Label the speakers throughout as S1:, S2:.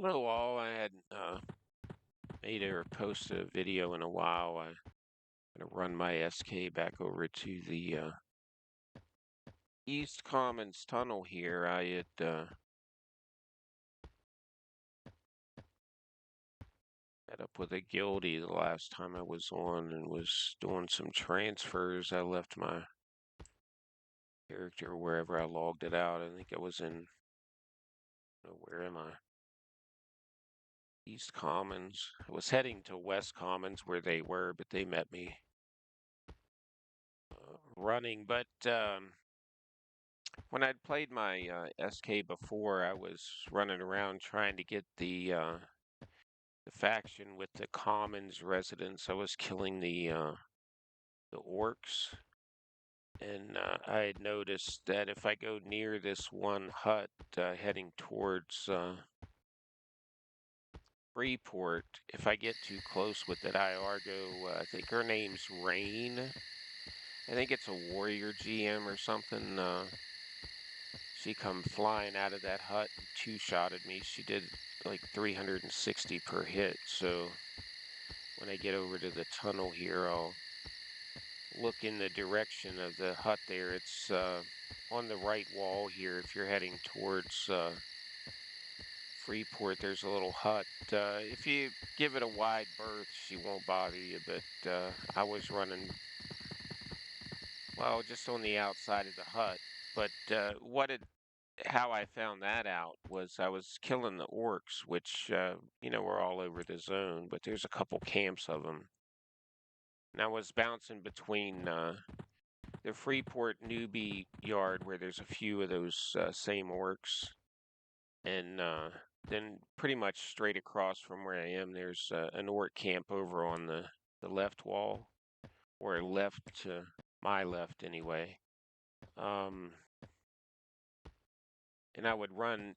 S1: Hello all, I hadn't made or posted a video in a while. I'm going to run my SK back over to the East Commons tunnel here. I had met up with a guildie the last time I was on and was doing some transfers. I left my character wherever I logged it out. I think I was in, where am I? East Commons. I was heading to West Commons where they were, but they met me running. But when I'd played my SK before, I was running around trying to get the faction with the Commons residents. I was killing the orcs, and I had noticed that if I go near this one hut heading towards Freeport, if I get too close with it, I Argo, I think her name's Rain. I think it's a warrior GM or something. She come flying out of that hut and two-shotted me. She did like 360 per hit. So when I get over to the tunnel here, I'll look in the direction of the hut there. It's on the right wall here. If you're heading towards Freeport, there's a little hut. If you give it a wide berth, she won't bother you. But I was running, well, just on the outside of the hut. But how I found that out was I was killing the orcs, which, were all over the zone, but there's a couple camps of them. And I was bouncing between the Freeport newbie yard, where there's a few of those same orcs, and then pretty much straight across from where I am, there's an orc camp over on the left wall, or left to my left anyway. And I would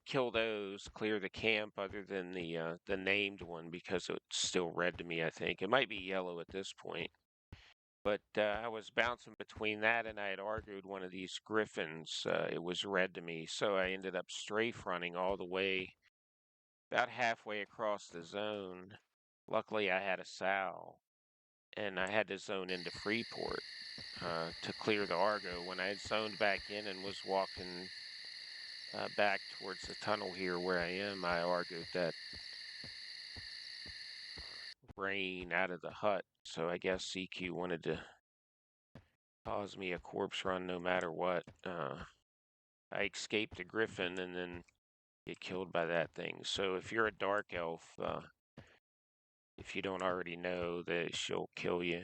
S1: kill those, clear the camp, other than the named one, because it's still red to me, I think. It might be yellow at this point. But I was bouncing between that, and I had argued one of these griffins. It was red to me, so I ended up strafe running all the way, about halfway across the zone. Luckily, I had a sow, and I had to zone into Freeport to clear the Argo. When I had zoned back in and was walking back towards the tunnel here where I am, I argued that Rain out of the hut, so I guess CQ wanted to cause me a corpse run no matter what. I escaped a griffin and then get killed by that thing. So if you're a dark elf, if you don't already know, that she'll kill you.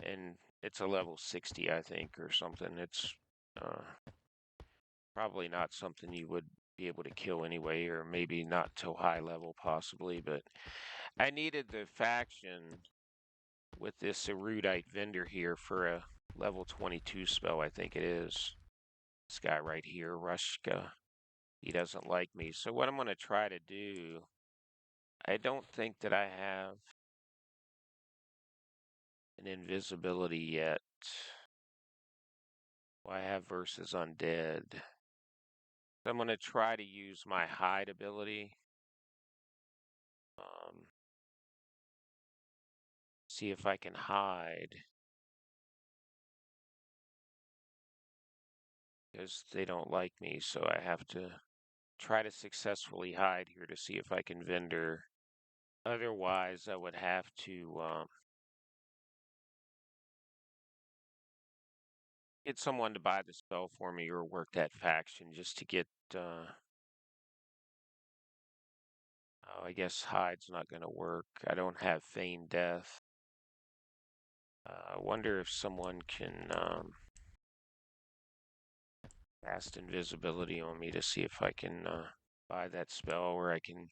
S1: And it's a level 60, I think, or something. It's probably not something you would be able to kill anyway, or maybe not till high level possibly, but I needed the faction with this erudite vendor here for a level 22 spell, I think it is. This guy right here, Rushka, he doesn't like me. So what I'm going to try to do, I don't think that I have an invisibility yet. Well, I have versus undead. So I'm going to try to use my hide ability. See if I can hide. Because they don't like me, so I have to try to successfully hide here to see if I can vendor. Otherwise, I would have to get someone to buy the spell for me or work that faction just to get, I guess hide's not going to work. I don't have feigned death. I wonder if someone can cast invisibility on me to see if I can buy that spell, or I can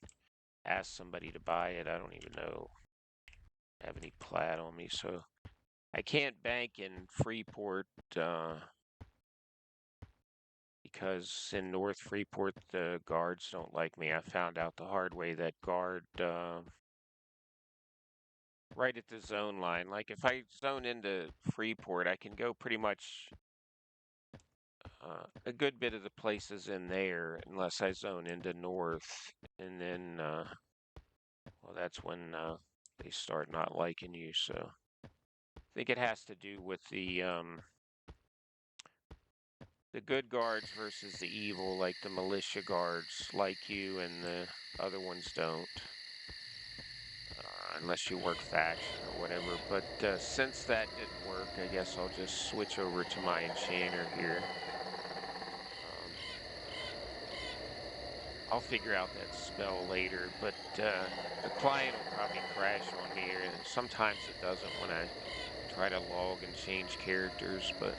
S1: ask somebody to buy it. I don't even know. I have any plaid on me, so I can't bank in Freeport because in North Freeport the guards don't like me. I found out the hard way that guard right at the zone line. Like if I zone into Freeport, I can go pretty much A good bit of the places in there, unless I zone into north, and then well, that's when they start not liking you. So I think it has to do with the good guards versus the evil, like the militia guards like you and the other ones don't, unless you work faction or whatever. But since that didn't work, I guess I'll just switch over to my Enchanter here. I'll figure out that spell later, but the client will probably crash on me, or sometimes it doesn't when I try to log and change characters, but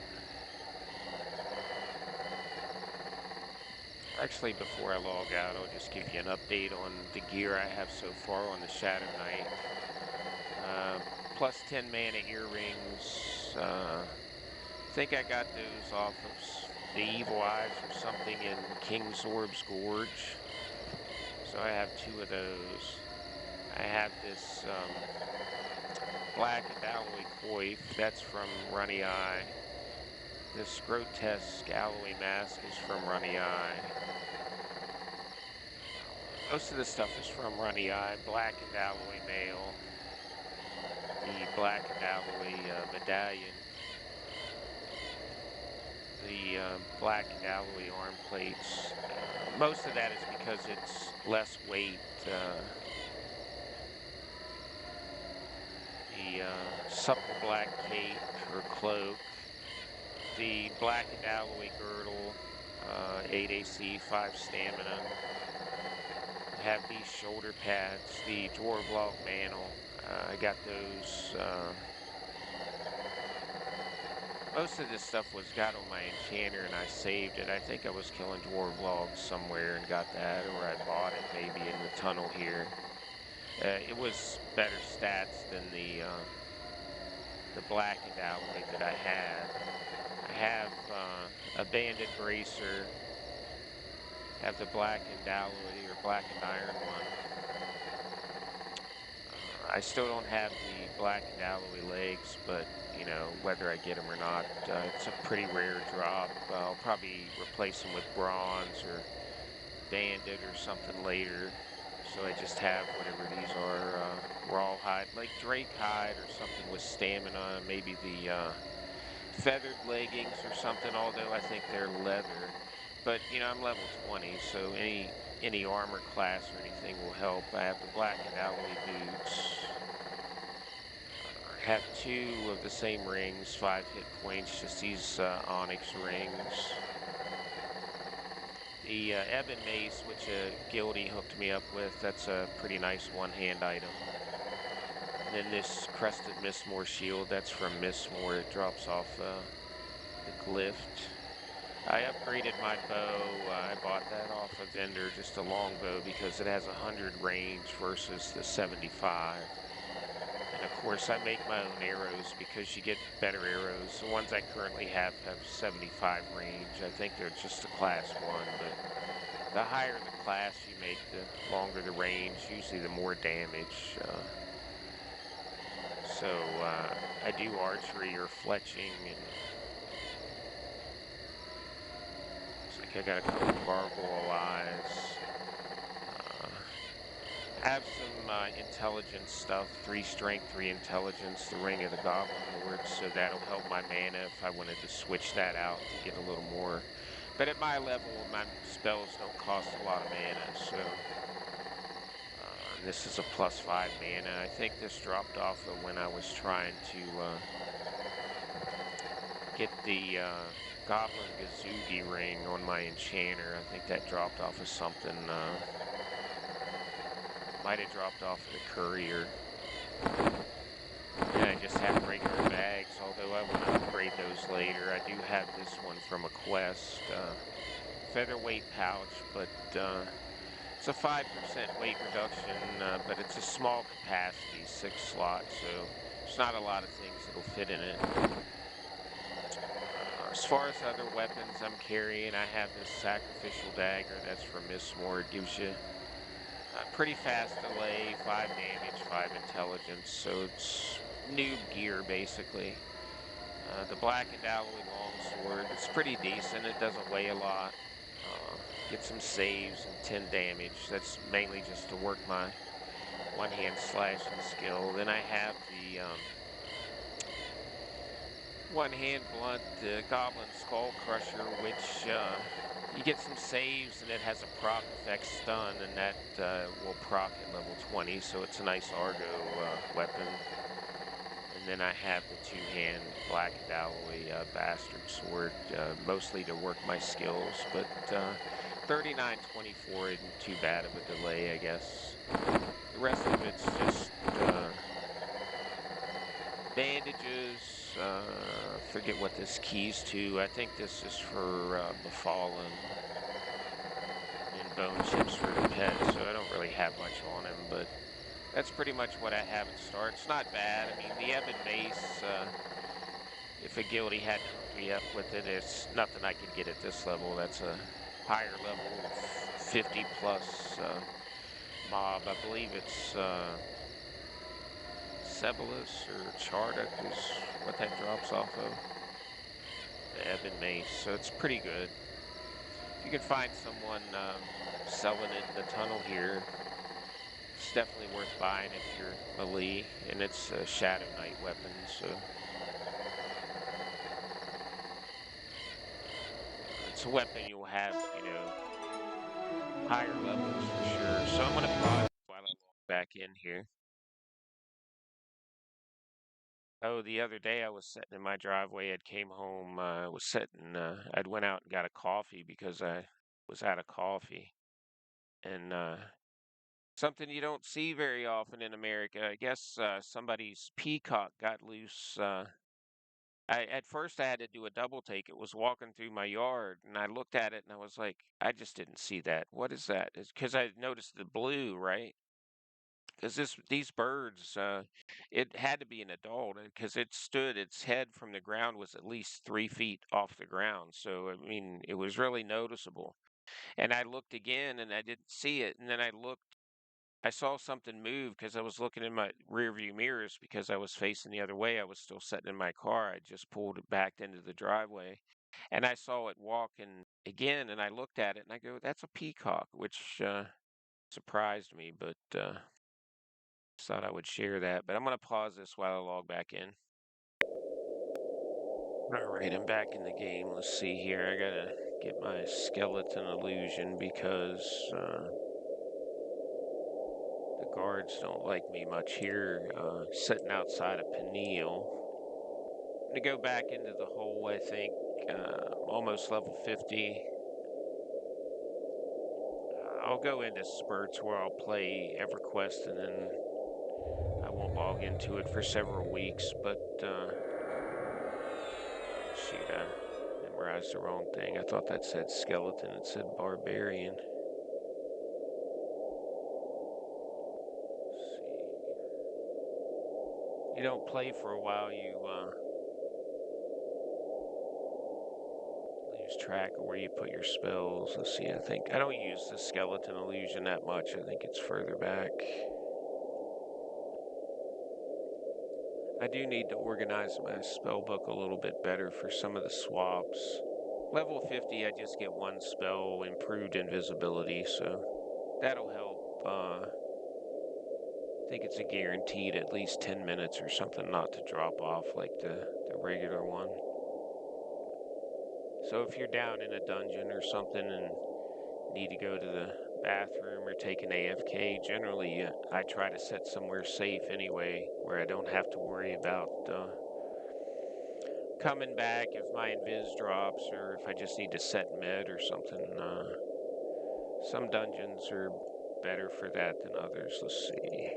S1: actually before I log out, I'll just give you an update on the gear I have so far on the Shadow Knight. Plus 10 mana earrings. I think I got those off of the Evil Eyes or something in King's Orb's Gorge. So I have 2 of those. I have this black and alloy coif, that's from Runny Eye. This grotesque alloy mask is from Runny Eye. Most of this stuff is from Runny Eye. Black and alloy mail. The black and alloy medallion. The black and alloy arm plates. Most of that is because it's less weight. The supple black cape or cloak, the black and alloy girdle, 8 AC, 5 stamina. I have these shoulder pads, the Dwarblog mantle. I got those. Most of this stuff got on my Enchanter and I saved it. I think I was killing Dwarvlogs somewhere and got that, or I bought it maybe in the tunnel here. It was better stats than the black and alloy that I had. I have a banded bracer. Have the black and alloy or black and iron one. I still don't have the black and alloy legs, but you know, whether I get them or not, it's a pretty rare drop. I'll probably replace them with bronze or banded or something later. So I just have whatever these are, rawhide, like Drake hide or something with stamina, maybe the feathered leggings or something, although I think they're leather. But, you know, I'm level 20, so any armor class or anything will help. I have the black and alloy boots. I have 2 of the same rings, 5 hit points, just these onyx rings. The Ebon Mace, which Gildy hooked me up with, that's a pretty nice one-hand item. And then this Crested Mistmore shield, that's from Mistmore. It drops off the glyph. I upgraded my bow. I bought that off a vendor, just a longbow, because it has 100 range versus the 75. And of course, I make my own arrows because you get better arrows. The ones I currently have 75 range. I think they're just a class 1, but the higher the class you make, the longer the range, usually the more damage. So I do archery or fletching, and looks like I got a couple gargoyle eyes. Have some intelligence stuff, 3 strength, 3 intelligence, the Ring of the Goblin Lord, so that'll help my mana if I wanted to switch that out to get a little more. But at my level, my spells don't cost a lot of mana, so this is a plus 5 mana. I think this dropped off of when I was trying to get the Goblin Gazugi ring on my Enchanter. I think that dropped off of something. Might have dropped off of the courier. And I just have regular bags, although I want to upgrade those later. I do have this one from a quest. Featherweight pouch, but it's a 5% weight reduction, but it's a small capacity, 6 slots, so there's not a lot of things that'll fit in it. As far as other weapons I'm carrying, I have this sacrificial dagger that's from Mistmore. It gives you pretty fast delay, 5 damage, 5 intelligence, so it's noob gear basically. The blackened alloy longsword, it's pretty decent. It doesn't weigh a lot. Get some saves and 10 damage. That's mainly just to work my one-hand slashing skill. Then I have the one-hand blunt, the Goblin Skull Crusher, which you get some saves and it has a proc effect stun, and that will proc at level 20, so it's a nice Argo weapon. And then I have the two-hand blackened alloy bastard sword, mostly to work my skills, but 39.24 isn't too bad of a delay, I guess. The rest of it's just bandages. Forget what this key's to. I think this is for Befallen, and bone chips for the pet, so I don't really have much on him, but that's pretty much what I have at start. It's not bad. I mean, the Ebon Mace, if a guildie hadn't hooked me up with it, it's nothing I could get at this level. That's a higher level, 50 plus mob. I believe it's Cebalus or Charduk is what that drops off of. The Ebon Mace, so it's pretty good. If you can find someone selling it in the tunnel here, it's definitely worth buying if you're melee, and it's a Shadow Knight weapon, so it's a weapon you'll have, higher levels for sure. So I'm gonna pause while I log back in here. Oh, the other day I was sitting in my driveway. I came home. Was sitting. I'd went out and got a coffee because I was out of coffee, and something you don't see very often in America. I guess somebody's peacock got loose. At first I had to do a double take. It was walking through my yard, and I looked at it and I was like, I just didn't see that. What is that? It's because I noticed the blue, right? Because these birds, it had to be an adult because it stood. Its head from the ground was at least 3 feet off the ground. So I mean, it was really noticeable. And I looked again and I didn't see it. And then I looked. I saw something move because I was looking in my rear view mirrors because I was facing the other way. I was still sitting in my car. I just pulled it back into the driveway and I saw it walking again. And I looked at it and I go, that's a peacock, which surprised me, but just thought I would share that. But I'm going to pause this while I log back in. All right, I'm back in the game. Let's see here. I got to get my skeleton illusion because the guards don't like me much here, sitting outside of Peniel. I'm going to go back into the hole, I think, almost level 50. I'll go into spurts where I'll play EverQuest and then I won't log into it for several weeks, but, shoot, I memorized the wrong thing. I thought that said skeleton, it said barbarian. Let's see. You don't play for a while, you, lose track of where you put your spells. Let's see, I don't use the skeleton illusion that much. I think it's further back. I do need to organize my spell book a little bit better for some of the swaps. Level 50, I just get one spell, improved invisibility, so that'll help. I think it's a guaranteed at least 10 minutes or something not to drop off like the regular one. So if you're down in a dungeon or something and need to go to the bathroom or take an AFK, generally I try to set somewhere safe anyway where I don't have to worry about coming back if my invis drops or if I just need to set med or something. Some dungeons are better for that than others. Let's see.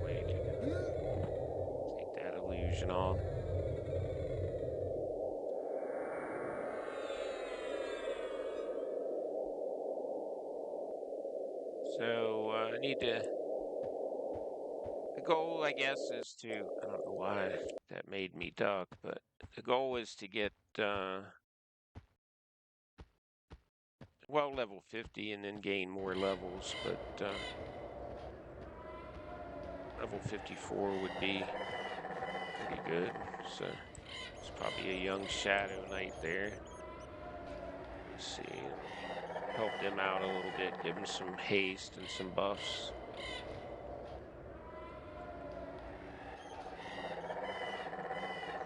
S1: Wait, take that illusion off. So I need to. The goal, I guess, is to. I don't know why that made me duck, but the goal is to get well level 50 and then gain more levels. But Level 54 would be pretty good. So it's probably a young Shadow Knight there. Let's see. Help them out a little bit, give them some haste and some buffs.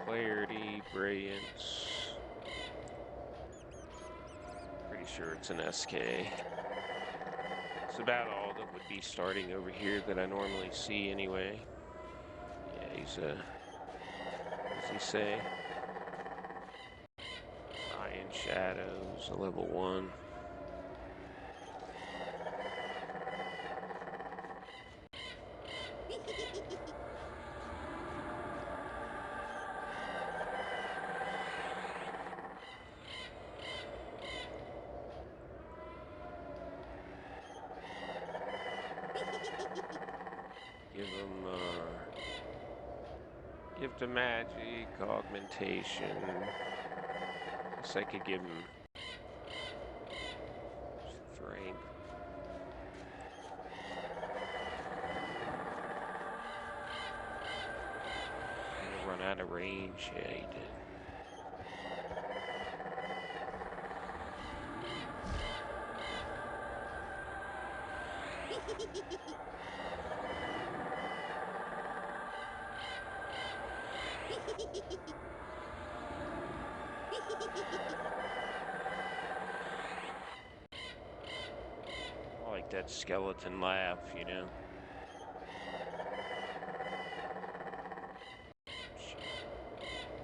S1: Clarity, Brilliance. Pretty sure it's an SK. It's about all that would be starting over here that I normally see anyway. Yeah, he's a, what does he say? Iron Shadows, a level 1. Give the magic, augmentation. Guess I could give him strength. Gonna run out of range. Yeah, he did. I like that skeleton laugh, you know. Shoot.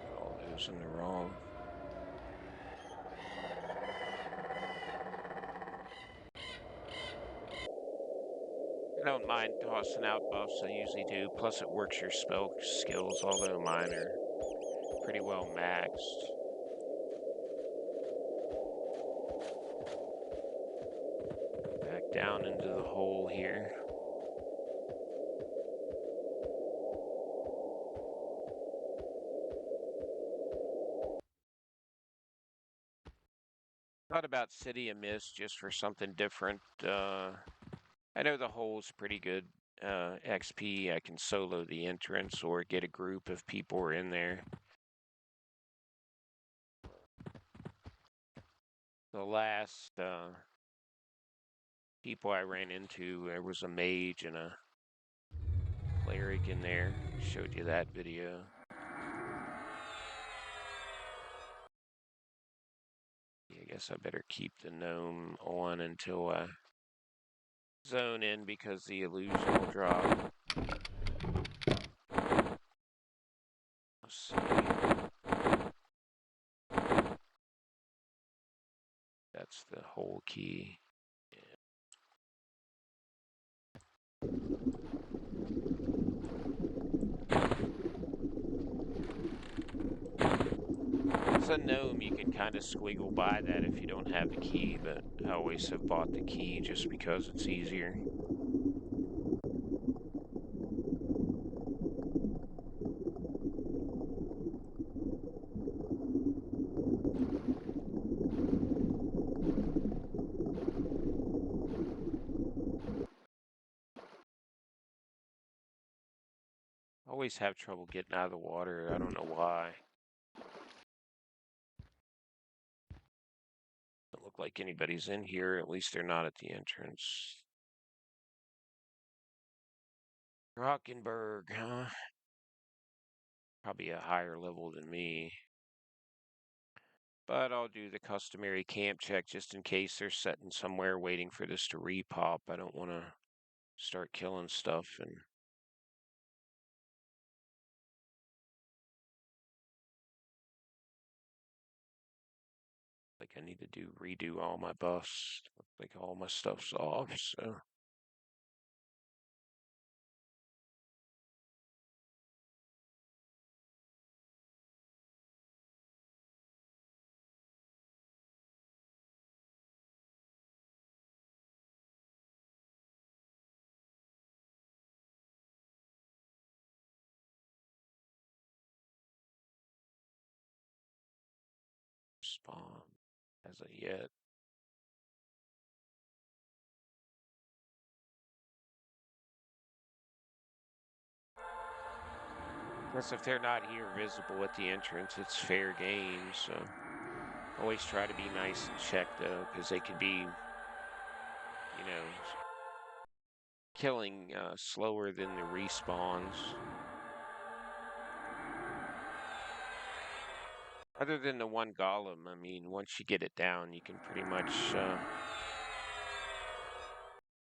S1: Got all those in the wrong. I don't mind tossing out buffs, I usually do. Plus it works your spell skills, although mine are pretty well maxed. Back down into the hole here. Thought about City of Mist just for something different. I know the hole's pretty good XP. I can solo the entrance or get a group of people in there. The last people I ran into, there was a mage and a cleric in there. Showed you that video. I guess I better keep the gnome on until I zone in because the illusion will drop. Let's see. That's the whole key. It's a gnome, you can kind of squiggle by that if you don't have the key, but I always have bought the key just because it's easier. Always have trouble getting out of the water. I don't know why. Doesn't look like anybody's in here. At least they're not at the entrance. Rockenberg, huh? Probably a higher level than me. But I'll do the customary camp check just in case they're sitting somewhere waiting for this to repop. I don't want to start killing stuff and like I need to redo all my buffs. Like all my stuff's off, so spawn as of yet. Plus, if they're not here visible at the entrance, it's fair game. So always try to be nice and check though, because they could be, you know, killing slower than the respawns. Other than the one golem, I mean, once you get it down, you can pretty much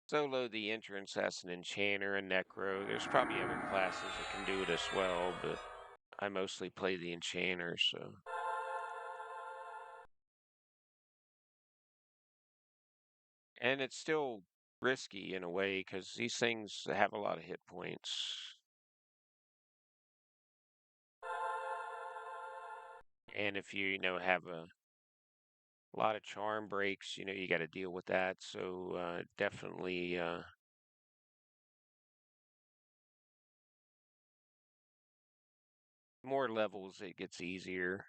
S1: solo the entrance as an enchanter, a necro. There's probably other classes that can do it as well, but I mostly play the enchanter, so. And it's still risky in a way because these things have a lot of hit points. And if you, have a lot of charm breaks, you got to deal with that. So definitely more levels, it gets easier.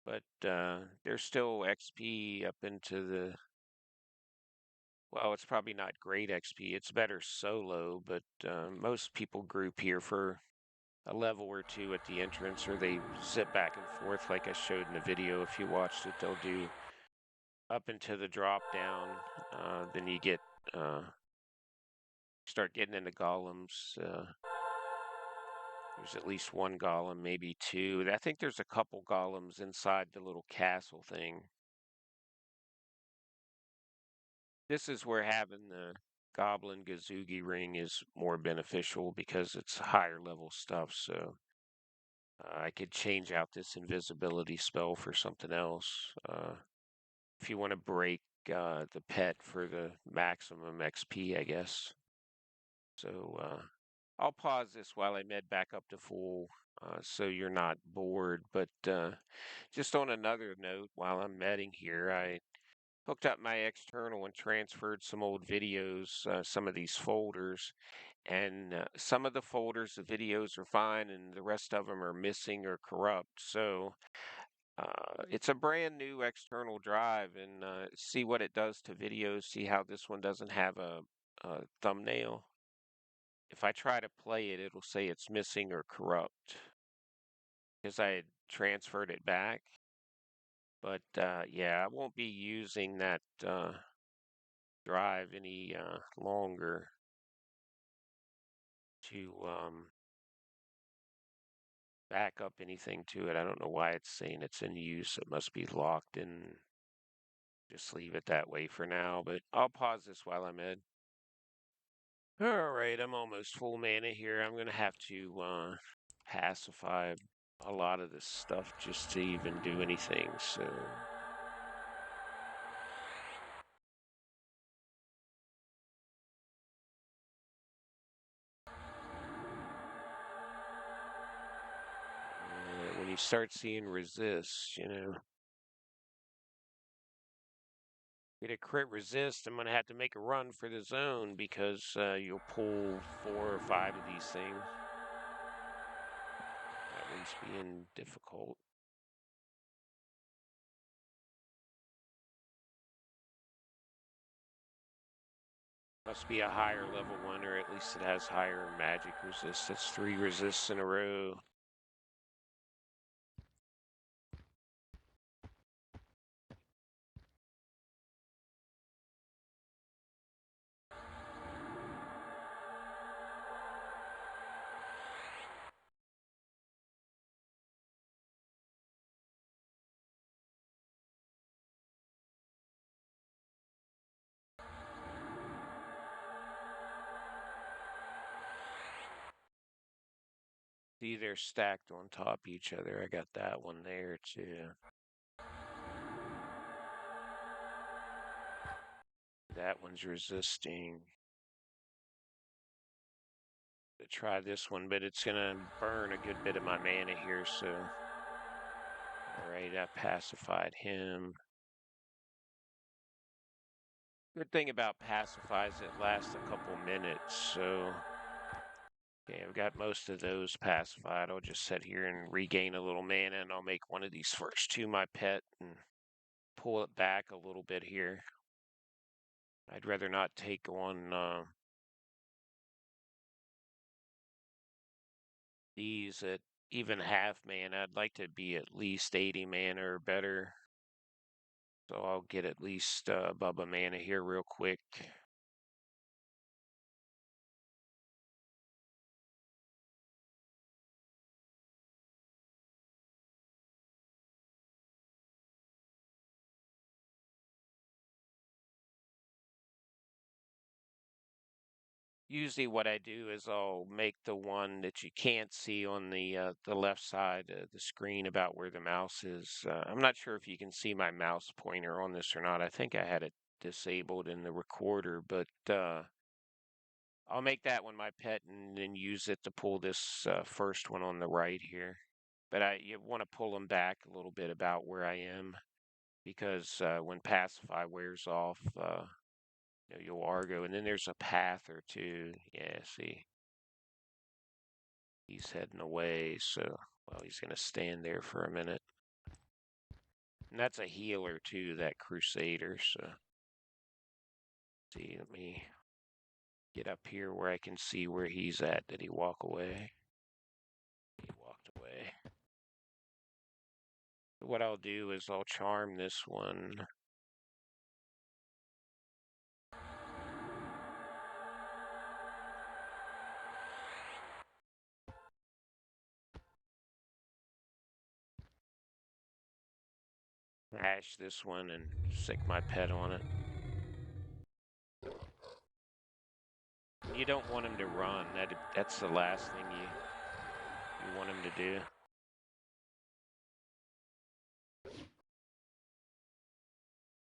S1: But there's still XP up into well, it's probably not great XP. It's better solo, but most people group here for a level or two at the entrance, or they zip back and forth like I showed in the video. If you watched it, they'll do up into the drop down. Then you get start getting into golems. There's at least one golem, maybe two. I think there's a couple golems inside the little castle thing. This is where having the Goblin Gazugi ring is more beneficial because it's higher level stuff. So I could change out this invisibility spell for something else. If you want to break the pet for the maximum XP, I guess. So I'll pause this while I med back up to full so you're not bored. But just on another note, while I'm medding here, I hooked up my external and transferred some old videos, some of these folders. And some of the folders, the videos are fine, and the rest of them are missing or corrupt. So it's a brand new external drive, and see what it does to videos. See how this one doesn't have a thumbnail. If I try to play it, it'll say it's missing or corrupt because I had transferred it back. But yeah, I won't be using that drive any longer to back up anything to it. I don't know why it's saying it's in use. It must be locked in. Just leave it that way for now. But I'll pause this while I'm in. All right, I'm almost full mana here. I'm going to have to pacify a lot of this stuff just to even do anything. So when you start seeing resist, get a crit resist, I'm going to have to make a run for the zone because you'll pull 4 or 5 of these things. That one's being difficult. Must be a higher level one, or at least it has higher magic resist. That's 3 resists in a row. See, they're stacked on top of each other. I got that one there too. That one's resisting. To try this one, but it's gonna burn a good bit of my mana here, so. Alright, I pacified him. Good thing about pacify is it lasts a couple minutes, so. Okay, I've got most of those pacified. I'll just sit here and regain a little mana, and I'll make one of these first two my pet and pull it back a little bit here. I'd rather not take on these at even half mana. I'd like to be at least 80 mana or better. So I'll get at least above a mana here real quick. Usually what I do is I'll make the one that you can't see on the left side of the screen about where the mouse is. I'm not sure if you can see my mouse pointer on this or not. I think I had it disabled in the recorder, but I'll make that one my pet and then use it to pull this first one on the right here. But you want to pull them back a little bit about where I am because when Pacify wears off, you'll Argo, and then there's a path or two. Yeah, see, he's heading away, so well, he's gonna stand there for a minute. And that's a healer too, that Crusader. So, see, let me get up here where I can see where he's at. Did he walk away? He walked away. What I'll do is I'll charm this one. Hash this one and stick my pet on it. You don't want him to run. That's the last thing you want him to do.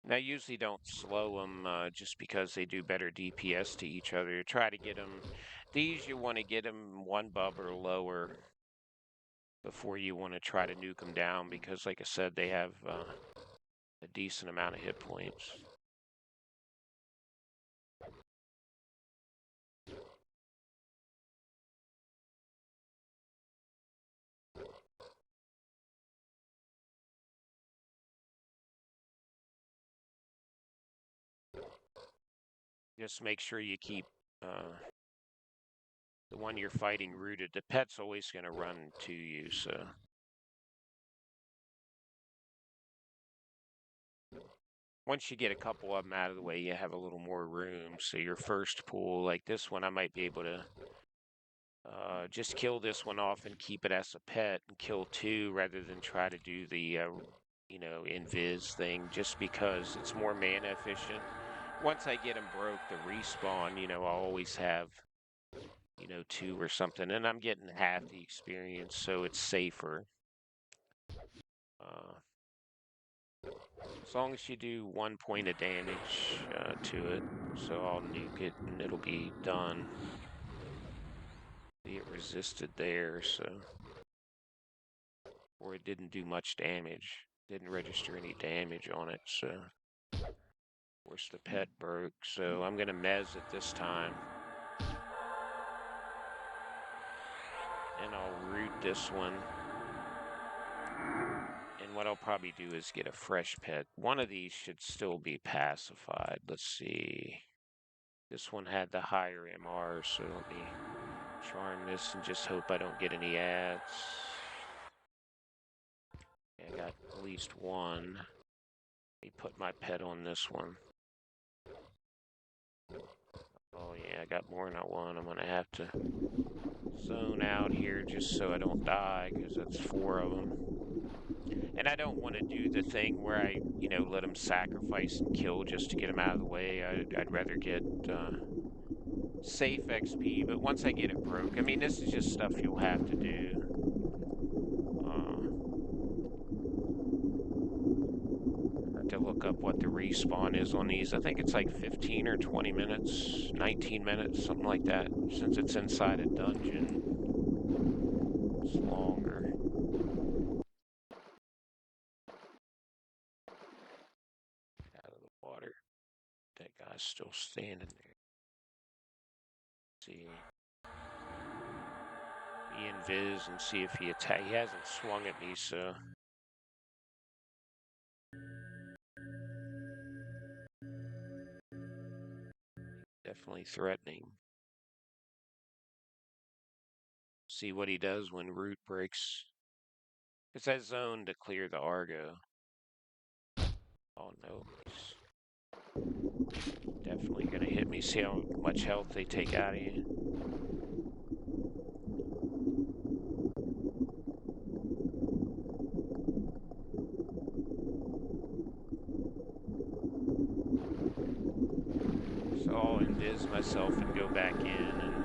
S1: Now, I usually don't slow them just because they do better DPS to each other. You try to get them. These you want to get them one bub or lower before you want to try to nuke them down because, like I said, they have a decent amount of hit points. Just make sure you keep the one you're fighting rooted. The pet's always going to run to you, so. Once you get a couple of them out of the way, you have a little more room. So your first pull, like this one, I might be able to just kill this one off and keep it as a pet and kill two rather than try to do the, invis thing just because it's more mana efficient. Once I get them broke, the respawn, I'll always have, two or something. And I'm getting half the experience, so it's safer. As long as you do 1 point of damage to it, so I'll nuke it and it'll be done. It resisted there, so. Or it didn't do much damage. Didn't register any damage on it, so. Of course, the pet broke, so I'm going to mez it this time. And I'll root this one. And what I'll probably do is get a fresh pet. One of these should still be pacified. Let's see. This one had the higher MR, so let me charm this and just hope I don't get any ads. Yeah, I got at least one. Let me put my pet on this one. Oh yeah, I got more than I want. I'm gonna have to zone out here just so I don't die, because that's 4 of them. And I don't want to do the thing where I, let them sacrifice and kill just to get them out of the way. I'd rather get safe XP, but once I get it broke, I mean, this is just stuff you'll have to do. I have to look up what the respawn is on these. I think it's like 15 or 20 minutes, 19 minutes, something like that. Since it's inside a dungeon, it's longer. Out of the water. That guy's still standing there. Let's see. Invis and see if he attack. He hasn't swung at me, so. Definitely threatening. See what he does when root breaks. It's that zone to clear the Argo. Oh no, he's definitely gonna hit me. See how much health they take out of you. So I'll invis myself and go back in, and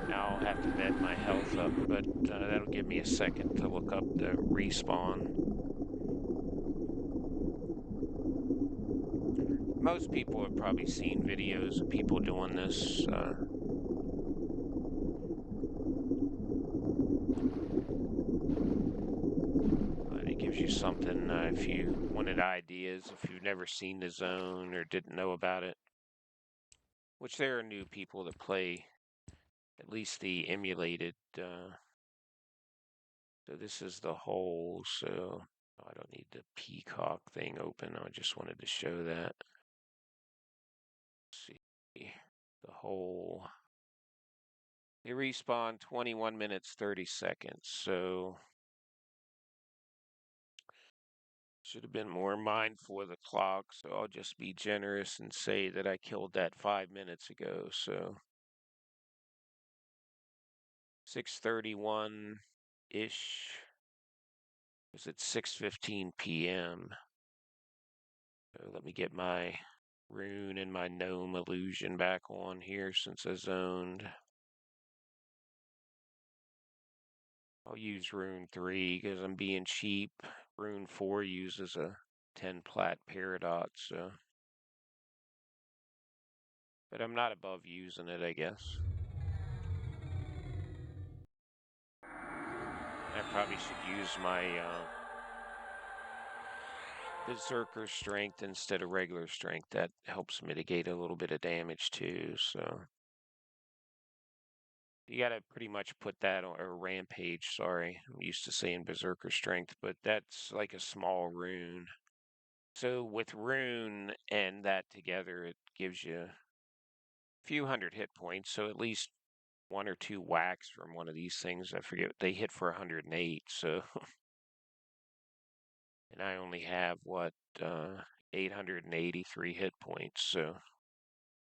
S1: now I'll have to med my health up, but that'll give me a second to look up the respawn. Most people have probably seen videos of people doing this. But it gives you something if you wanted ideas, if you've never seen the zone or didn't know about it. Which there are new people that play at least the emulated. So this is the hole, so I don't need the peacock thing open. I just wanted to show that. Let's see, the hole. They respawn 21 minutes 30 seconds, so should have been more mindful of the clock, so I'll just be generous and say that I killed that 5 minutes ago, so 6:31-ish. It's at 6:15 p.m. So let me get my rune and my gnome illusion back on here since I zoned. I'll use rune 3 because I'm being cheap. Rune 4 uses a 10 plat peridot, so. But I'm not above using it, I guess. I probably should use my Berserker strength instead of regular strength. That helps mitigate a little bit of damage too, so. You gotta pretty much put that on, or rampage, sorry. I'm used to saying berserker strength, but that's like a small rune. So with rune and that together, it gives you a few hundred hit points, so at least 1 or 2 whacks from one of these things. I forget, they hit for 108, so. And I only have, what, 883 hit points, so.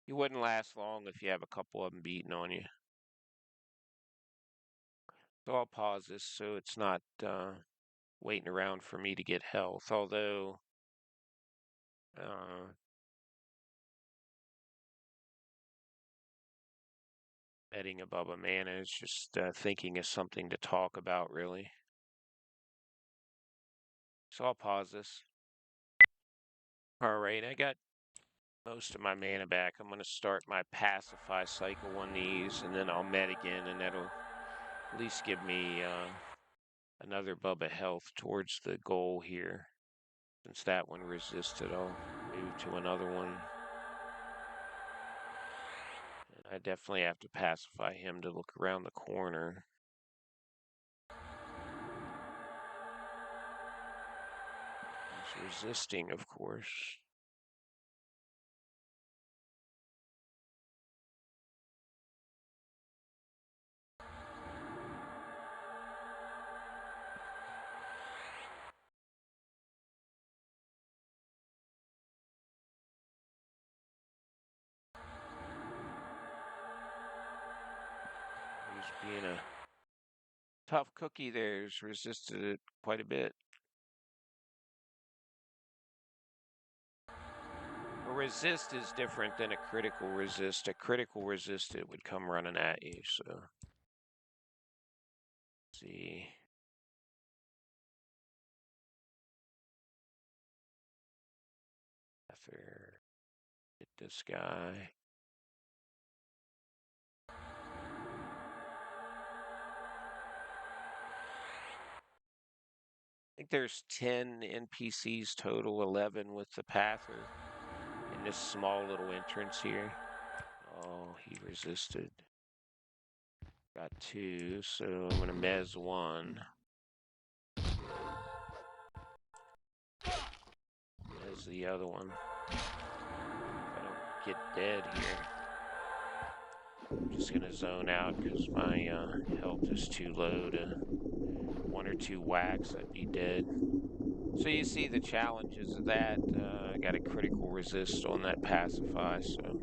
S1: You wouldn't last long if you have a couple of them beating on you. So I'll pause this so it's not waiting around for me to get health, although betting above a mana is just thinking of something to talk about, really. So I'll pause this. Alright, I got most of my mana back. I'm going to start my pacify cycle on these, and then I'll med again, and that'll at least give me another bub of health towards the goal here. Since that one resisted, I'll move to another one. And I definitely have to pacify him to look around the corner. He's resisting, of course. He's being a tough cookie there. He's resisted it quite a bit. A resist is different than a critical resist. A critical resist, it would come running at you, so. Let's see. After hit this guy. I think there's 10 NPCs total, 11 with the Pather in this small little entrance here. Oh, he resisted. Got 2, so I'm going to mez 1. Mez the other one. If I don't get dead here. just gonna zone out because my health is too low to one or two whacks, I'd be dead. So you see the challenges of that. I got a critical resist on that pacify, so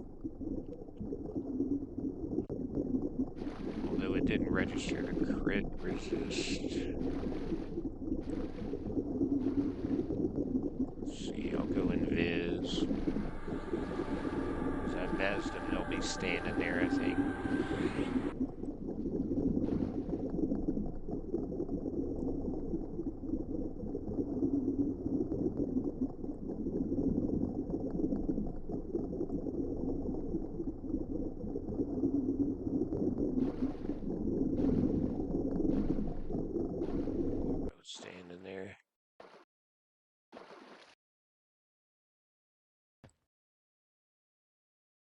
S1: although it didn't register to crit resist. Let's see, I'll go invis. So I mezzed them, they'll be standing there, I think. Both standing there.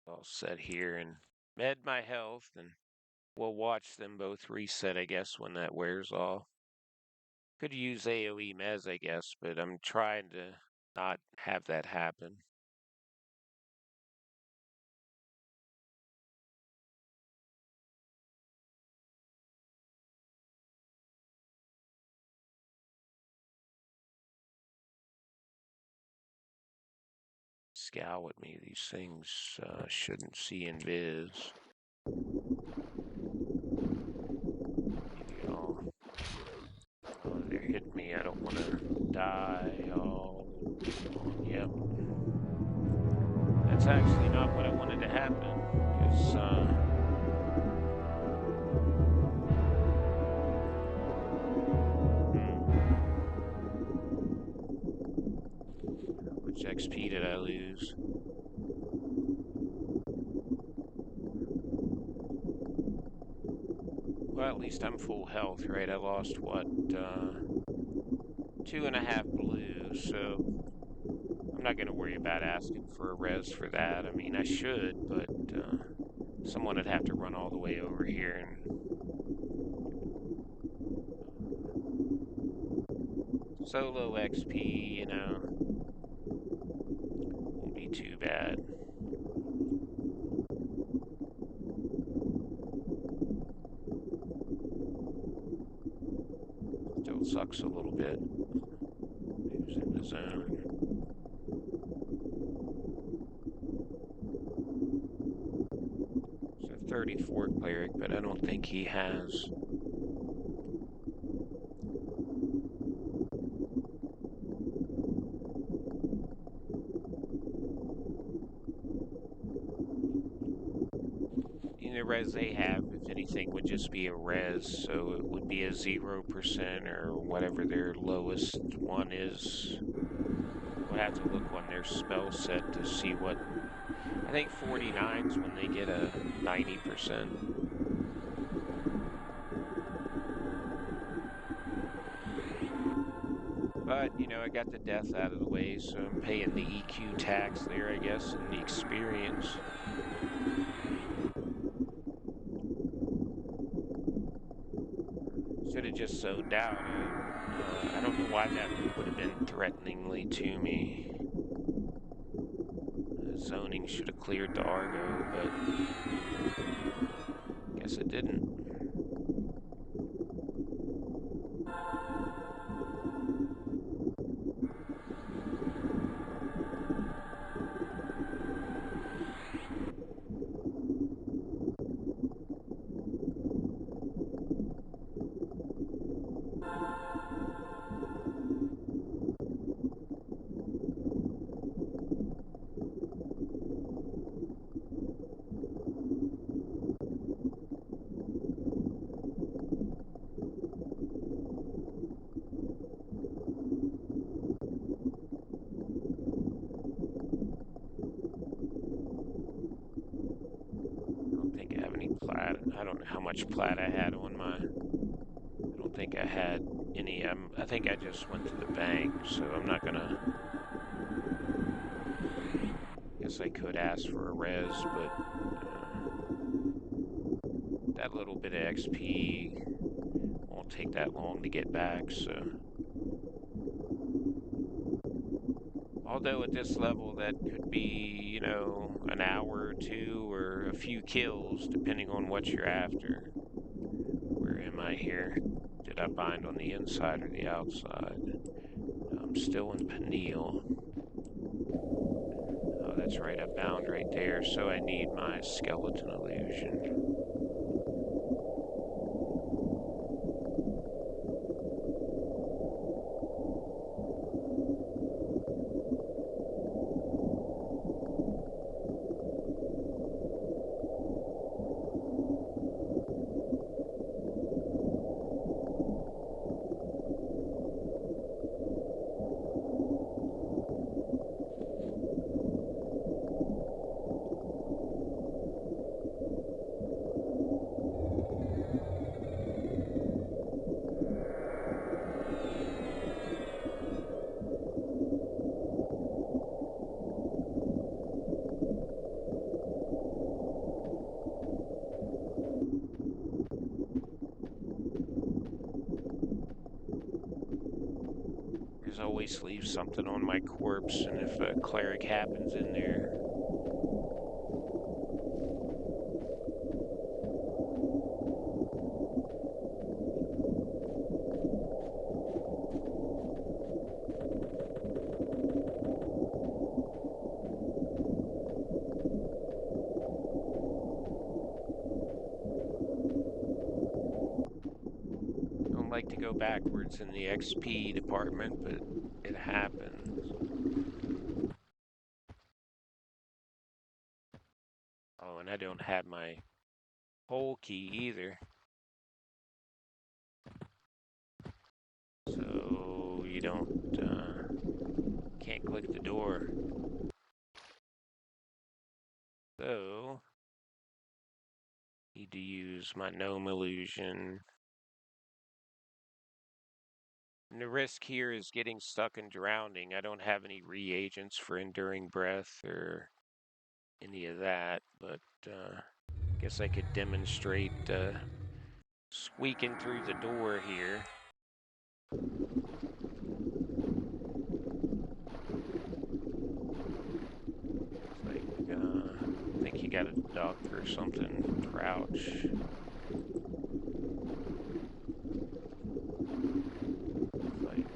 S1: I'll set here and med my health, and we'll watch them both reset, I guess, when that wears off. Could use AoE mez, I guess, but I'm trying to not have that happen. Scowl at me, these things shouldn't see invis. Maybe I'll... Oh, they're hitting me, I don't want to die. Oh, yep. That's actually not what I wanted to happen, because how much XP did I lose? Well, at least I'm full health, right? I lost, what, 2.5 blue, so I'm not going to worry about asking for a res for that. I mean, I should, but someone would have to run all the way over here and solo XP, won't be too bad. Still sucks a little bit losing the zone. It's a 34 cleric, but I don't think he has. The res they have, if anything, would just be a res, so it would be a 0% or whatever their lowest one is. We'll have to look on their spell set to see what. I think 49's when they get a 90%. But, I got the death out of the way, so I'm paying the EQ tax there, I guess, and the experience. Should have just zoned out. I don't know why that would have been threateningly to me. Zoning should have cleared the Argo, but guess it didn't. I don't think I have any plat. I don't know how much plat I had on my. I don't think I had any. I think I just went to the bank, so I'm not gonna. Guess I could ask for a res, but that little bit of XP won't take that long to get back. So Although at this level, that could be, an hour or two or a few kills, depending on what you're after. Where am I here? Did I bind on the inside or the outside? I'm still in Peniel. Oh, that's right, I bound right there, so I need my skeleton illusion. Always leave something on my corpse, and if a cleric happens in there. Don't like to go backwards in the XP department, but it happens. Oh, and I don't have my hole key either. So you can't click the door. So, need to use my gnome illusion. And the risk here is getting stuck and drowning. I don't have any reagents for enduring breath or any of that, but I guess I could demonstrate squeaking through the door here. Like, I think you got a duck or something. Crouch. Like,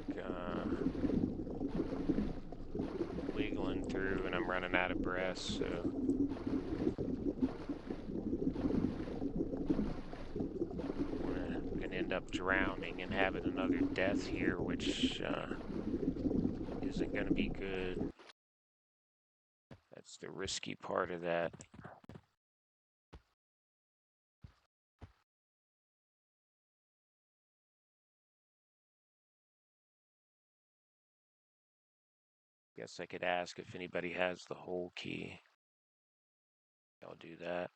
S1: wiggling through, and I'm running out of breath, so. We're gonna end up drowning and having another death here, which isn't gonna be good. That's the risky part of that. Guess I could ask if anybody has the hole key. I'll do that.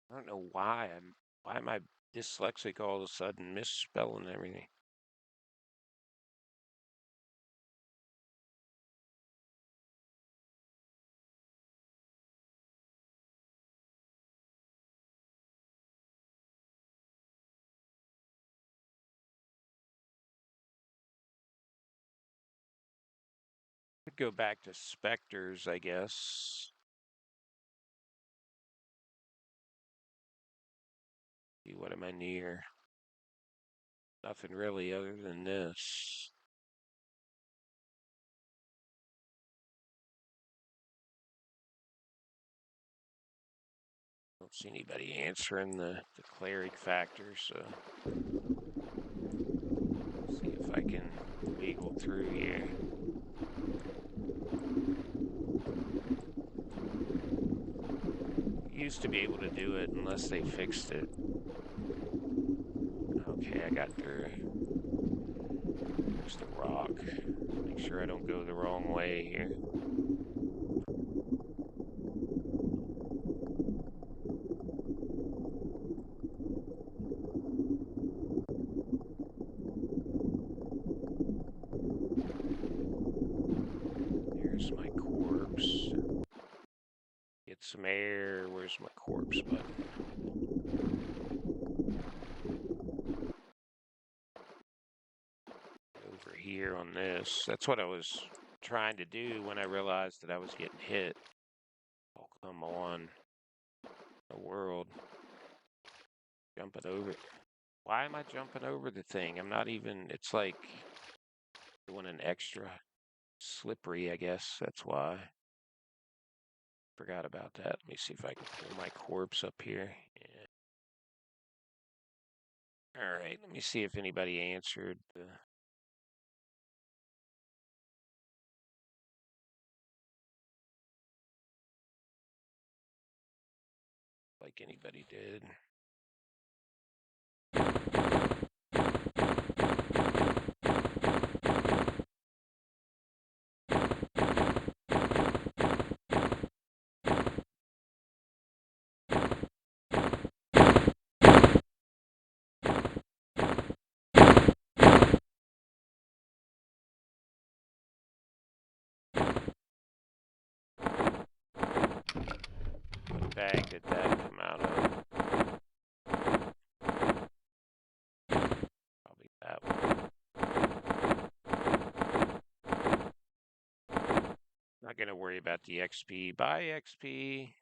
S1: I don't know why am I dyslexic all of a sudden, misspelling everything. Could go back to specters, I guess. See, what am I near? Nothing really other than this. Don't see anybody answering the cleric factor, so see if I can wiggle through here. Used to be able to do it unless they fixed it. Okay, I got through. There's the rock. Make sure I don't go the wrong way here. There's my corpse. Get some air. Where's my corpse button? Over here on this. That's what I was trying to do when I realized that I was getting hit. Oh, come on. The world. Jumping over. Why am I jumping over the thing? I'm not even, it's like doing an extra slippery, I guess. That's why. Forgot about that. Let me see if I can pull my corpse up here. Yeah. All right, let me see if anybody answered. Like anybody did. What bag did that come out of? Probably that one. Not going to worry about the XP. Bye, XP.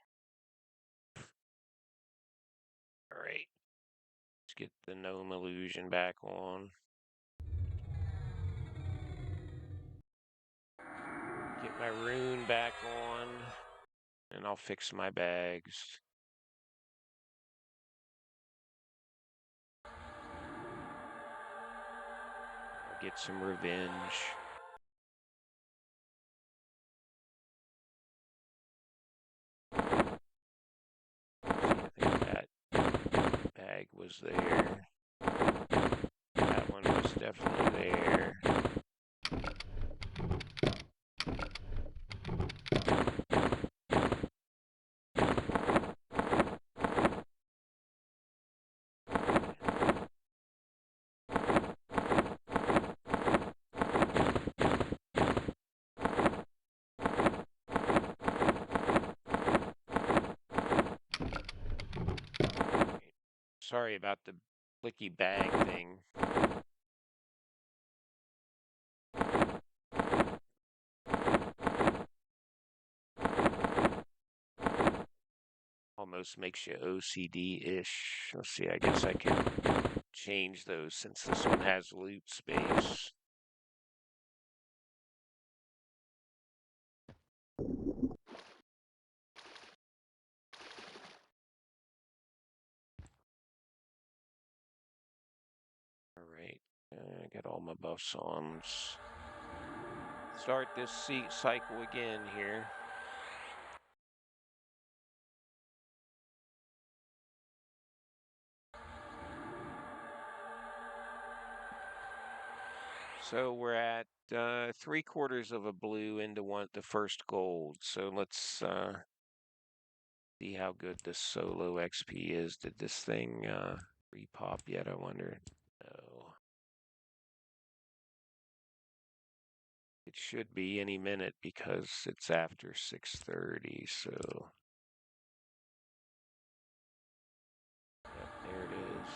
S1: All right. Let's get the gnome illusion back on. Get my rune back on. And I'll fix my bags. I'll get some revenge. See, I think that bag was there. That one was definitely there. Sorry about the blicky bag thing. Almost makes you OCD-ish. Let's see, I guess I can change those since this one has loot space. Alright, I got all my buffs on. Let's start this cycle again here. So we're at 3/4 of a blue into the first gold. So let's see how good this solo XP is. Did this thing repop yet, I wonder? No. It should be any minute because it's after 6:30, so... Yep, there it is.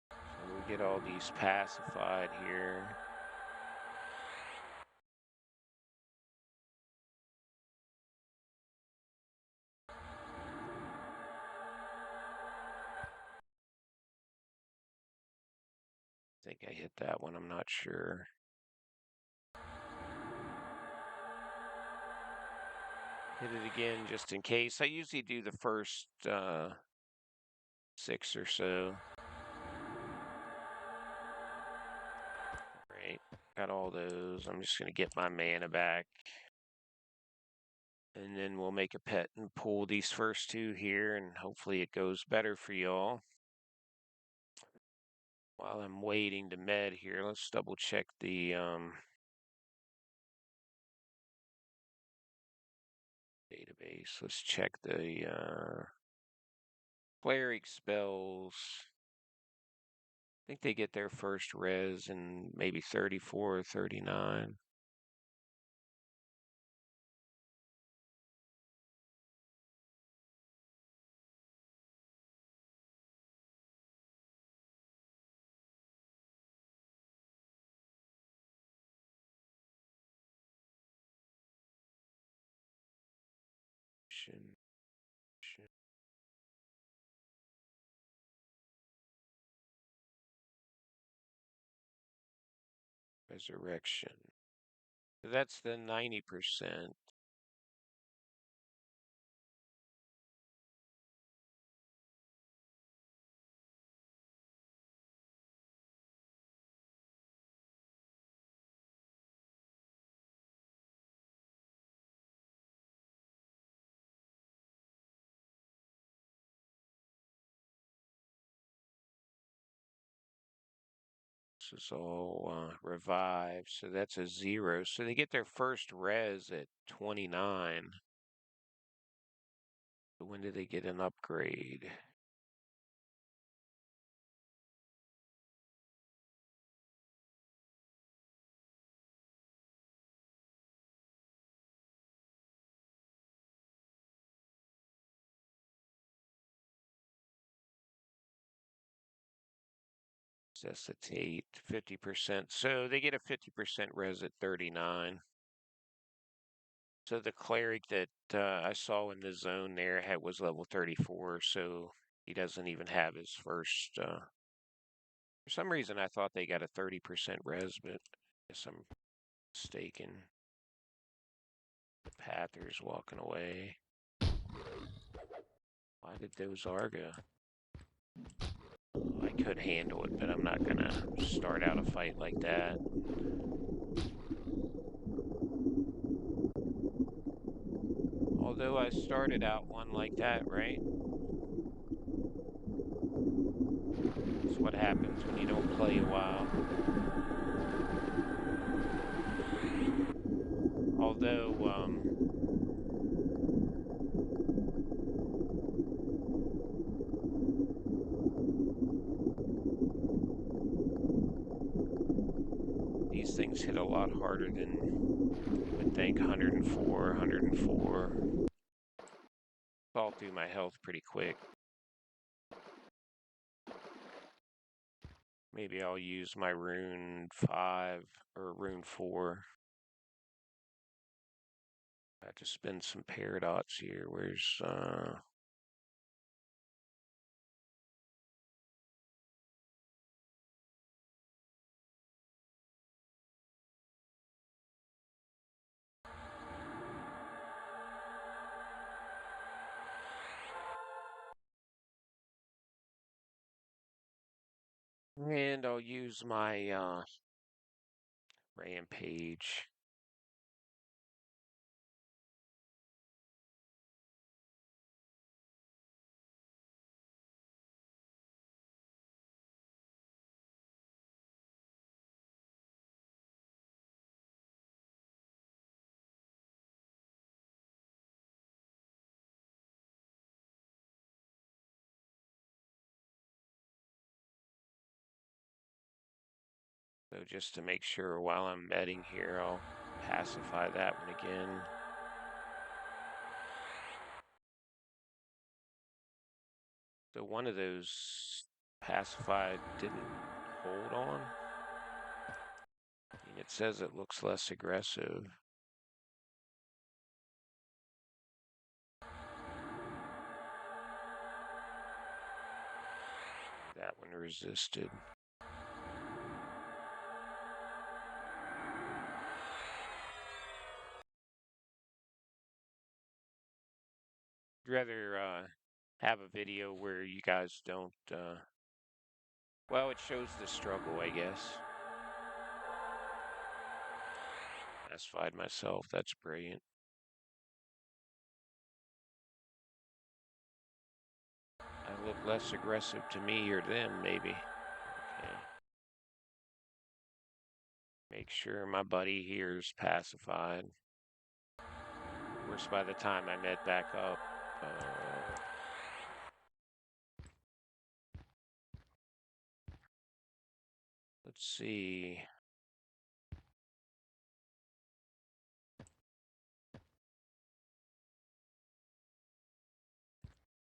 S1: So we get all these pacified here. I think I hit that one, I'm not sure. Hit it again just in case. I usually do the first 6 or so. Right, got all those. I'm just going to get my mana back. And then we'll make a pet and pull these first two here, and hopefully it goes better for y'all. While I'm waiting to med here, let's double check the database. Let's check the cleric spells. I think they get their first res in maybe 34 or 39. Resurrection. That's the 90%. This is all revived, so that's a 0. So they get their first res at 29. But when do they get an upgrade? Necessitate 50%. So they get a 50% res at 39. So the cleric that I saw in the zone there was level 34, so he doesn't even have his first. For some reason, I thought they got a 30% res, but I guess I'm mistaken. The Pather's walking away. Why did those Arga? I could handle it, but I'm not gonna start out a fight like that. Although I started out one like that, right? That's what happens when you don't play a while. Although, these things hit a lot harder than you would think. 104, 104. Fall through my health pretty quick. Maybe I'll use my rune 5 or rune 4. I have to spend some paradox here. Where's and I'll use my rampage. So just to make sure while I'm medding here, I'll pacify that one again. So one of those pacified didn't hold on. And it says it looks less aggressive. That one resisted. I'd rather have a video where you guys don't, well, it shows the struggle, I guess. Satisfied myself. That's brilliant. look less aggressive to me or them, maybe. Okay. Make sure my buddy here is pacified. Of course, by the time I met back up, let's see.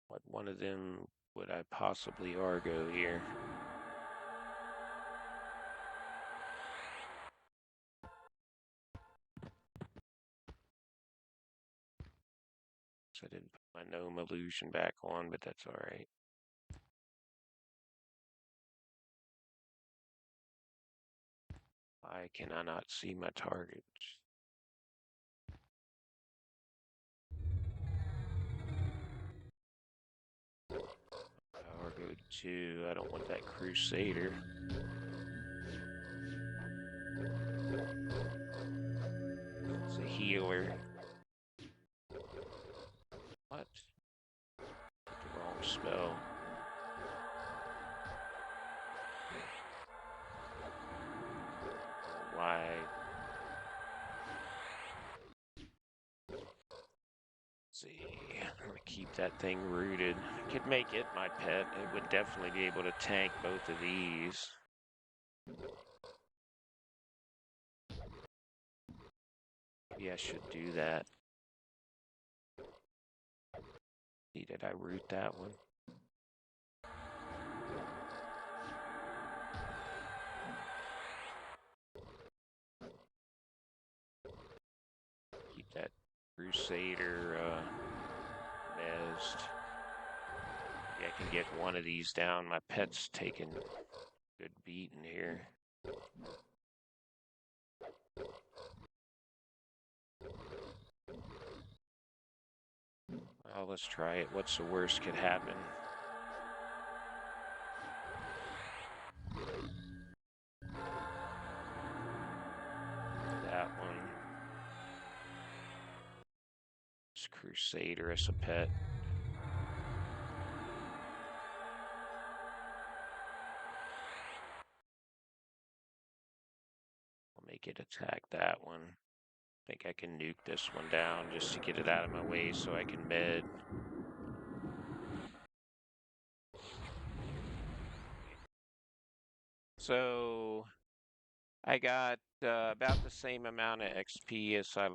S1: What one of them would I possibly Argo here? So I didn't put my gnome illusion back on, but that's all right. Why can I not see my targets? Argo 2, I don't want that Crusader. It's a healer. What? Put the wrong spell. Why? Let's see. I'm gonna keep that thing rooted. I could make it my pet. It would definitely be able to tank both of these. Maybe I should do that. See, did I root that one? Keep that Crusader mezzed. Maybe I can get one of these down. My pet's taking a good beating here. Well, let's try it. What's the worst could happen? That one. It's Crusader as a pet. I'll make it attack that one. I think I can nuke this one down just to get it out of my way so I can med. So I got about the same amount of XP as I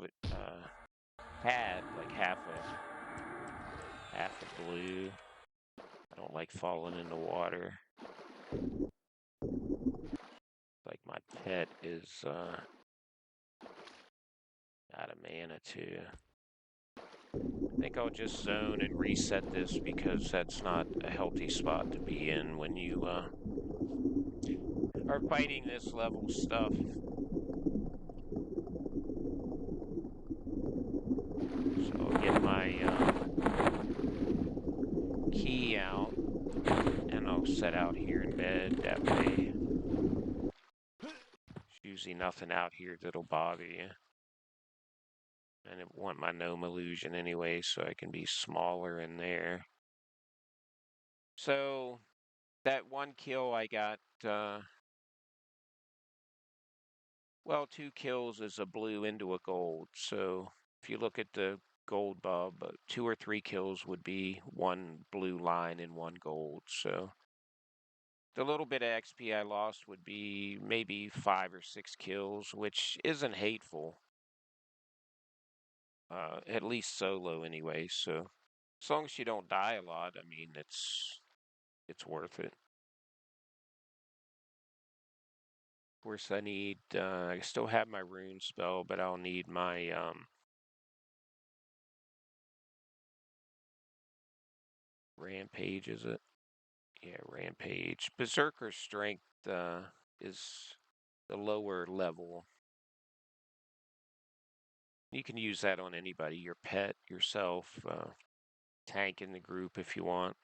S1: had, like half a blue. I don't like falling in the water. Like my pet is out of mana too. I think I'll just zone and reset this because that's not a healthy spot to be in when you are fighting this level stuff. So I'll get my key out and I'll set out here in bed. That way there's usually nothing out here that'll bother you. And I want my gnome illusion anyway, so I can be smaller in there. So that one kill I got, well, 2 kills is a blue into a gold. So if you look at the gold bulb, 2 or 3 kills would be 1 blue line and 1 gold. So the little bit of XP I lost would be maybe 5 or 6 kills, which isn't hateful. At least solo anyway, so as long as you don't die a lot, I mean, it's worth it. Of course, I need, I still have my rune spell, but I'll need my, rampage, is it? Yeah, rampage. Berserker strength, is the lower level. You can use that on anybody, your pet, yourself, tank in the group if you want.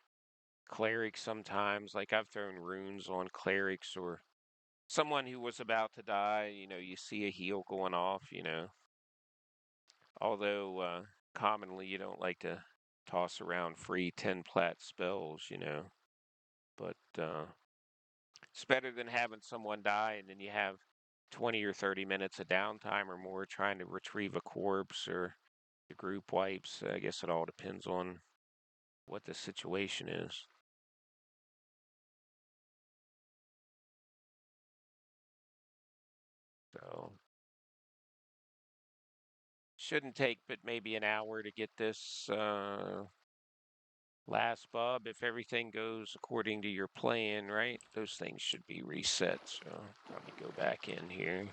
S1: Clerics sometimes, like I've thrown runes on clerics or someone who was about to die, you see a heal going off, Although commonly you don't like to toss around free 10 plat spells, you know. But it's better than having someone die and then you have 20 or 30 minutes of downtime or more trying to retrieve a corpse or the group wipes. I guess it all depends on what the situation is. So shouldn't take but maybe an hour to get this last bub if everything goes according to your plan, right? Those things should be reset, so probably go back in here.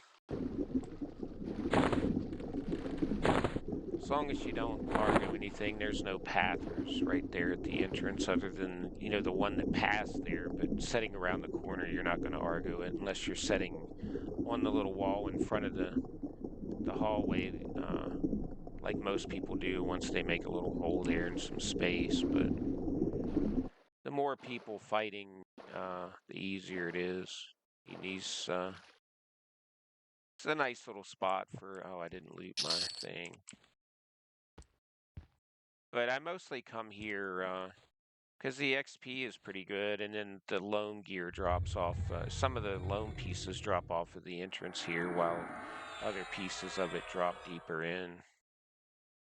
S1: As long as you don't argue anything, there's no pathers right there at the entrance other than, you know, the one that passed there, but setting around the corner, you're not going to argue it unless you're setting on the little wall in front of the hallway, like most people do once they make a little hole there and some space. But the more people fighting, the easier it is. It's a nice little spot for, oh, I didn't loot my thing. But I mostly come here because the XP is pretty good, and then the loam gear drops off. Some of the loam pieces drop off of the entrance here, while other pieces of it drop deeper in.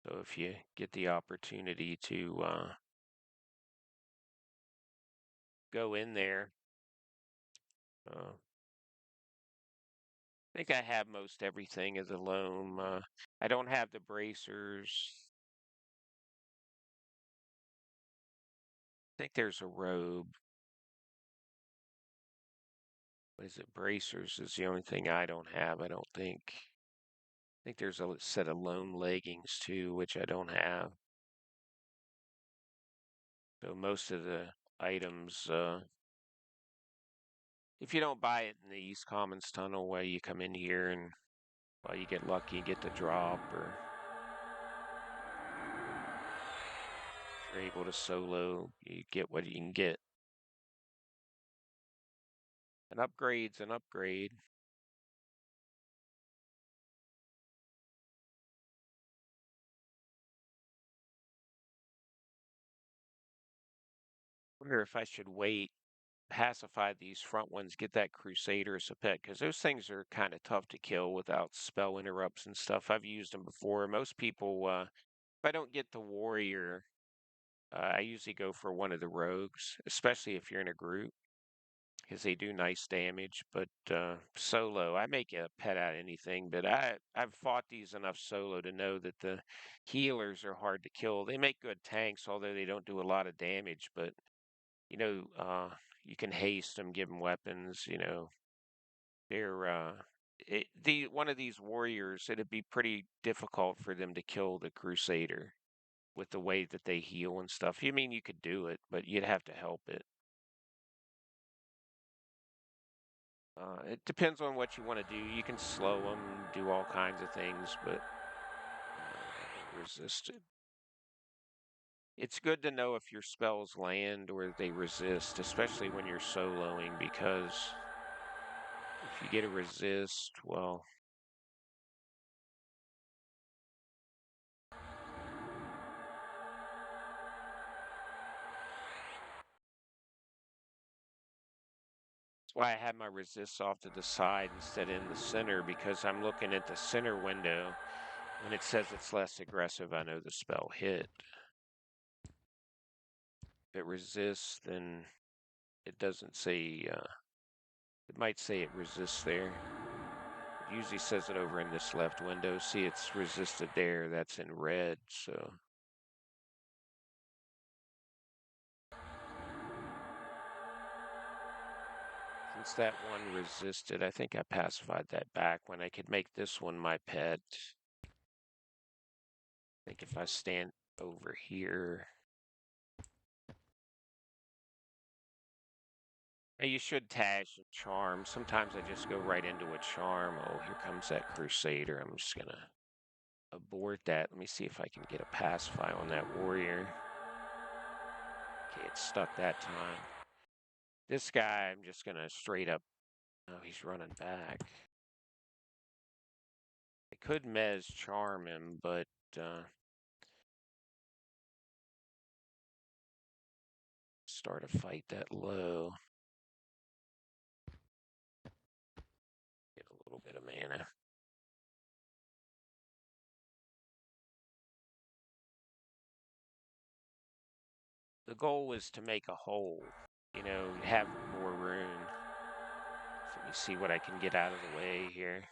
S1: So if you get the opportunity to go in there, I think I have most everything as a loam. I don't have the bracers. I think there's a robe. What is it? Bracers is the only thing I don't have, I don't think. I think there's a set of loam leggings too, which I don't have. So most of the items, if you don't buy it in the East Commons Tunnel, where you come in here and well, you get lucky, get the drop, or if you're able to solo, you get what you can get. An upgrade's an upgrade. Wonder if I should wait, pacify these front ones, get that Crusader as a pet, because those things are kind of tough to kill without spell interrupts and stuff. I've used them before. Most people, if I don't get the warrior, I usually go for one of the rogues, especially if you're in a group, because they do nice damage. But solo, I make a pet out of anything. But I've fought these enough solo to know that the healers are hard to kill. They make good tanks, although they don't do a lot of damage. But you know, you can haste them, give them weapons. You know, they're one of these warriors. It'd be pretty difficult for them to kill the Crusader with the way that they heal and stuff. You mean you could do it, but you'd have to help it. It depends on what you want to do. You can slow them, do all kinds of things, but resist it. It's good to know if your spells land or they resist, especially when you're soloing, because if you get a resist, well, that's why I have my resists off to the side instead of in the center, because I'm looking at the center window. When it says it's less aggressive, I know the spell hit. If it resists, then it doesn't say, it might say it resists there. It usually says it over in this left window. See, it's resisted there. That's in red, so. Since that one resisted, I think I pacified that back when I could make this one my pet. I think if I stand over here. You should Tash and Charm. Sometimes I just go right into a Charm. Oh, here comes that Crusader. I'm just going to abort that. Let me see if I can get a pacify on that Warrior. Okay, it stuck that time. This guy, I'm just going to straight up. Oh, he's running back. I could Mez Charm him, but start a fight that low. Get a little bit of mana. The goal is to make a hole, have more room. So let me see what I can get out of the way here.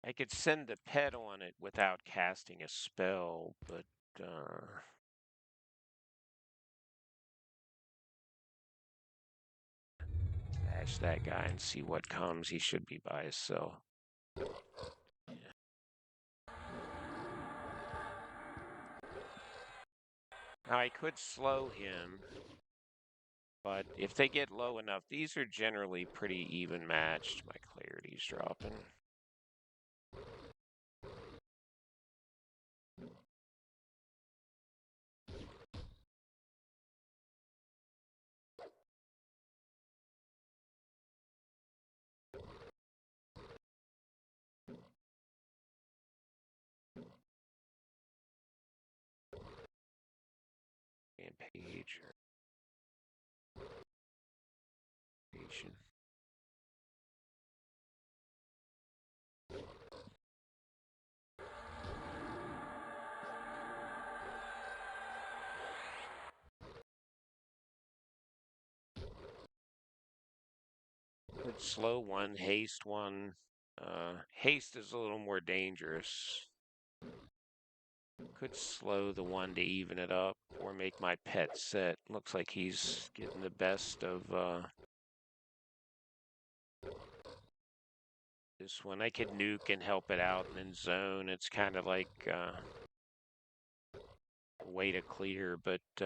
S1: I could send the pet on it without casting a spell, but smash that guy and see what comes. He should be by himself. Yeah. Now I could slow him, but if they get low enough, these are generally pretty even matched. My clarity's dropping. Rampage. Patient. Could slow one, haste one. Haste is a little more dangerous. Could slow the one to even it up or make my pet sit. Looks like he's getting the best of this one. I could nuke and help it out and then zone. It's kind of like a way to clear, but if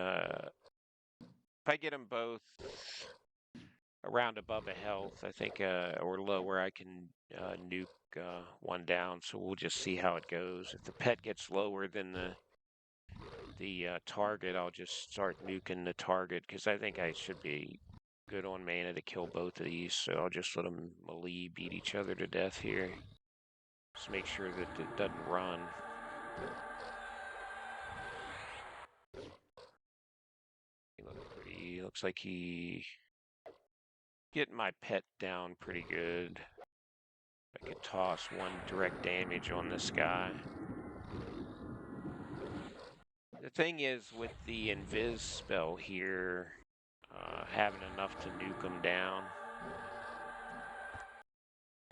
S1: I get them both around above a health, I think, or lower, I can nuke one down. So we'll just see how it goes. If the pet gets lower than the target, I'll just start nuking the target because I think I should be good on mana to kill both of these. So I'll just let them melee beat each other to death here. Just make sure that it doesn't run. He looks like he getting my pet down pretty good. I could toss one direct damage on this guy. The thing is, with the invis spell here, having enough to nuke him down.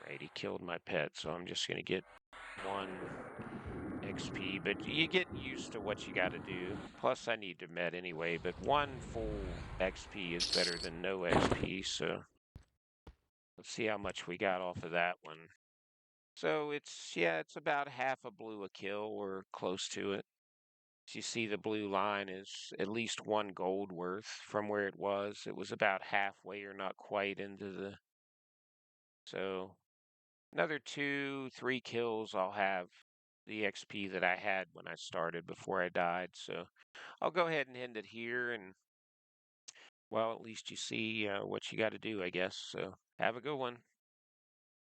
S1: Right, he killed my pet, so I'm just going to get 1 XP. But you get used to what you got to do. Plus, I need to met anyway, but 1 full XP is better than no XP, so let's see how much we got off of that one. So it's about half a blue a kill or close to it. As you see, the blue line is at least 1 gold worth from where it was. It was about halfway or not quite into the... So another 2, 3 kills, I'll have the XP that I had when I started before I died. So I'll go ahead and end it here. And, well, at least you see what you got to do, I guess. So have a good one.